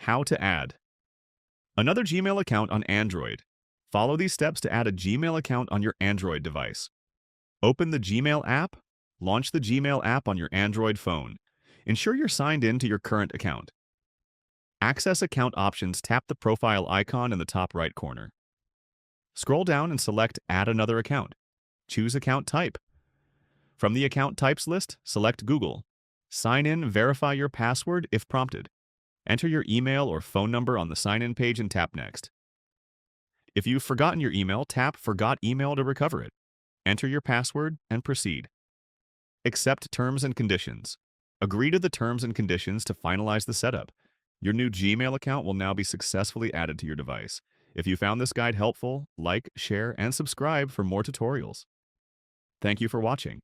How to add another Gmail account on Android. Follow these steps to add a Gmail account on your Android device. Open the Gmail app. Launch the Gmail app on your Android phone. Ensure you're signed in to your current account. Access account options. Tap the profile icon in the top right corner. Scroll down and select Add another account. Choose account type. From the account types list, select Google. Sign in, verify your password if prompted. Enter your email or phone number on the sign-in page and tap Next. If you've forgotten your email, tap Forgot Email to recover it. Enter your password and proceed. Accept terms and conditions. Agree to the terms and conditions to finalize the setup. Your new Gmail account will now be successfully added to your device. If you found this guide helpful, like, share, and subscribe for more tutorials. Thank you for watching.